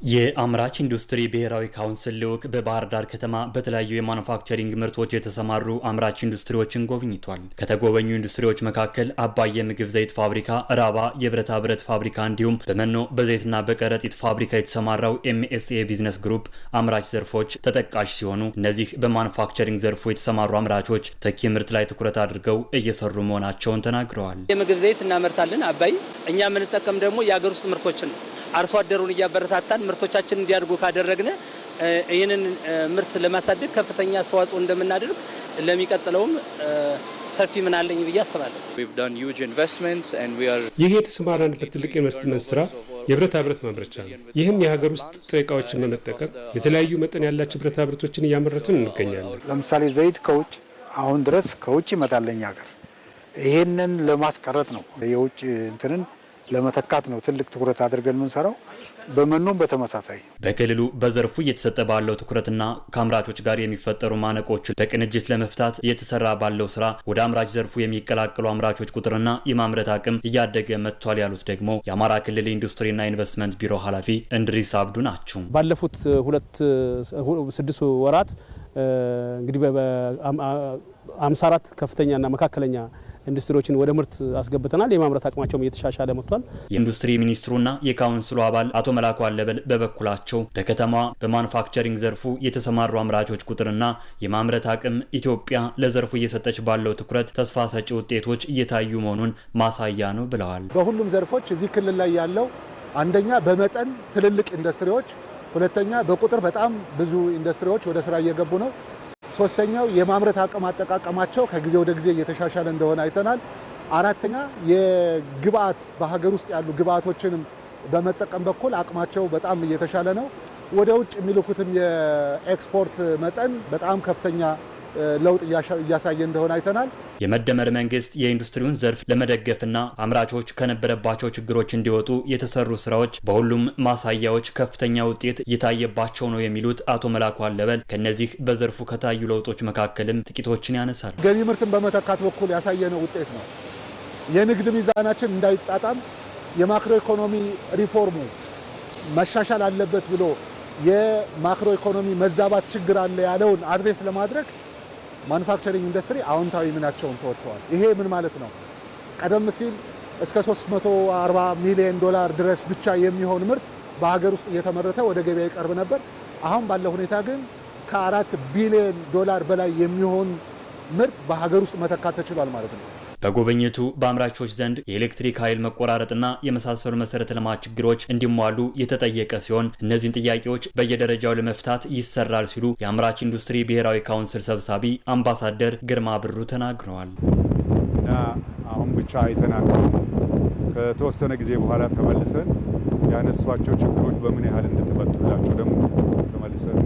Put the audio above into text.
የአምራች ኢንዱስትሪ ብሔራዊ ካውንስል ልዑክ በባህር ዳር ከተማ በተለያዩ የማኑፋክቸሪንግ ምርቶች የተሰማሩ አምራች ኢንዱስትሪዎችን ጎብኝቷል። ከተጎበኙ ኢንዱስትሪዎች መካከል አባይ የምግብ ዘይት ፋብሪካ፣ ራባ የብረታ ብረት ፋብሪካ እንዲሁም በመኖ በዘይትና በከረጢት ፋብሪካ የተሰማራው ኤምኤስኤ ቢዝነስ ግሩፕ አምራች ዘርፎች ተጠቃሽ ሲሆኑ እነዚህ በማኑፋክቸሪንግ ዘርፉ የተሰማሩ አምራቾች ተኪ ምርት ላይ ትኩረት አድርገው እየሰሩ መሆናቸውን ተናግረዋል። የምግብ ዘይት እናመርታለን። አባይ እኛ የምንጠቀም ደግሞ የሀገር ውስጥ ምርቶችን አርሶ አደሩን እያበረታታን ምርቶቻችን እንዲያድጉ ካደረግነ ይህንን ምርት ለማሳደግ ከፍተኛ አስተዋጽኦ እንደምናደርግ ለሚቀጥለውም ሰፊ ምን አለኝ ብዬ አስባለሁ። ይህ የተሰማራንበት ትልቅ ኢንቨስትመንት ስራ የብረታ ብረት ማምረቻ ነው። ይህም የሀገር ውስጥ ጥሬ ዕቃዎችን በመጠቀም የተለያዩ መጠን ያላቸው ብረታ ብረቶችን እያመረትን እንገኛለን። ለምሳሌ ዘይት ከውጭ አሁን ድረስ ከውጭ ይመጣለኝ ሀገር ይህንን ለማስቀረት ነው፣ የውጭ እንትንን ለመተካት ነው ትልቅ ትኩረት አድርገን የምንሰራው። በመኖም በተመሳሳይ በክልሉ በዘርፉ እየተሰጠ ባለው ትኩረትና ከአምራቾች ጋር የሚፈጠሩ ማነቆችን በቅንጅት ለመፍታት እየተሰራ ባለው ስራ ወደ አምራች ዘርፉ የሚቀላቀሉ አምራቾች ቁጥርና የማምረት አቅም እያደገ መጥቷል ያሉት ደግሞ የአማራ ክልል ኢንዱስትሪና ኢንቨስትመንት ቢሮ ኃላፊ እንድሪስ አብዱ ናቸው። ባለፉት 6 ወራት እንግዲህ 54 ከፍተኛና መካከለኛ ኢንዱስትሪዎችን ወደ ምርት አስገብተናል። የማምረት አቅማቸውም እየተሻሻለ መጥቷል። የኢንዱስትሪ ሚኒስትሩና የካውንስሉ አባል አቶ መላኩ አለበል በበኩላቸው በከተማዋ በማኑፋክቸሪንግ ዘርፉ የተሰማሩ አምራቾች ቁጥርና የማምረት አቅም ኢትዮጵያ ለዘርፉ እየሰጠች ባለው ትኩረት ተስፋ ሰጪ ውጤቶች እየታዩ መሆኑን ማሳያ ነው ብለዋል። በሁሉም ዘርፎች እዚህ ክልል ላይ ያለው አንደኛ በመጠን ትልልቅ ኢንዱስትሪዎች፣ ሁለተኛ በቁጥር በጣም ብዙ ኢንዱስትሪዎች ወደ ስራ እየገቡ ነው። ሶስተኛው የማምረት አቅም አጠቃቀማቸው ከጊዜ ወደ ጊዜ እየተሻሻለ እንደሆነ አይተናል። አራተኛ የግብአት በሀገር ውስጥ ያሉ ግብአቶችንም በመጠቀም በኩል አቅማቸው በጣም እየተሻለ ነው። ወደ ውጭ የሚልኩትም የኤክስፖርት መጠን በጣም ከፍተኛ ለውጥ እያሳየ እንደሆነ አይተናል። የመደመር መንግስት የኢንዱስትሪውን ዘርፍ ለመደገፍና አምራቾች ከነበረባቸው ችግሮች እንዲወጡ የተሰሩ ስራዎች በሁሉም ማሳያዎች ከፍተኛ ውጤት እየታየባቸው ነው የሚሉት አቶ መላኩ አለበል ከነዚህ በዘርፉ ከታዩ ለውጦች መካከልም ጥቂቶችን ያነሳሉ። ገቢ ምርትን በመተካት በኩል ያሳየነው ውጤት ነው። የንግድ ሚዛናችን እንዳይጣጣም የማክሮ ኢኮኖሚ ሪፎርሙ መሻሻል አለበት ብሎ የማክሮ ኢኮኖሚ መዛባት ችግር አለ ያለውን አድሬስ ለማድረግ ማኑፋክቸሪንግ ኢንዱስትሪ አዎንታዊ ሚናቸውን ተወጥተዋል። ይሄ ምን ማለት ነው? ቀደም ሲል እስከ $340 ሚሊዮን ድረስ ብቻ የሚሆን ምርት በሀገር ውስጥ እየተመረተ ወደ ገበያ ይቀርብ ነበር። አሁን ባለው ሁኔታ ግን ከ4 ቢሊዮን በላይ የሚሆን ምርት በሀገር ውስጥ መተካት ተችሏል ማለት ነው። በጉብኝቱ በአምራቾች ዘንድ የኤሌክትሪክ ኃይል መቆራረጥና የመሳሰሉ መሰረተ ልማት ችግሮች እንዲሟሉ የተጠየቀ ሲሆን እነዚህን ጥያቄዎች በየደረጃው ለመፍታት ይሰራል ሲሉ የአምራች ኢንዱስትሪ ብሔራዊ ካውንስል ሰብሳቢ አምባሳደር ግርማ ብሩ ተናግረዋል። እና አሁን ብቻ አይተናል። ከተወሰነ ጊዜ በኋላ ተመልሰን ያነሷቸው ችግሮች በምን ያህል እንደተፈቱላቸው ደግሞ ተመልሰን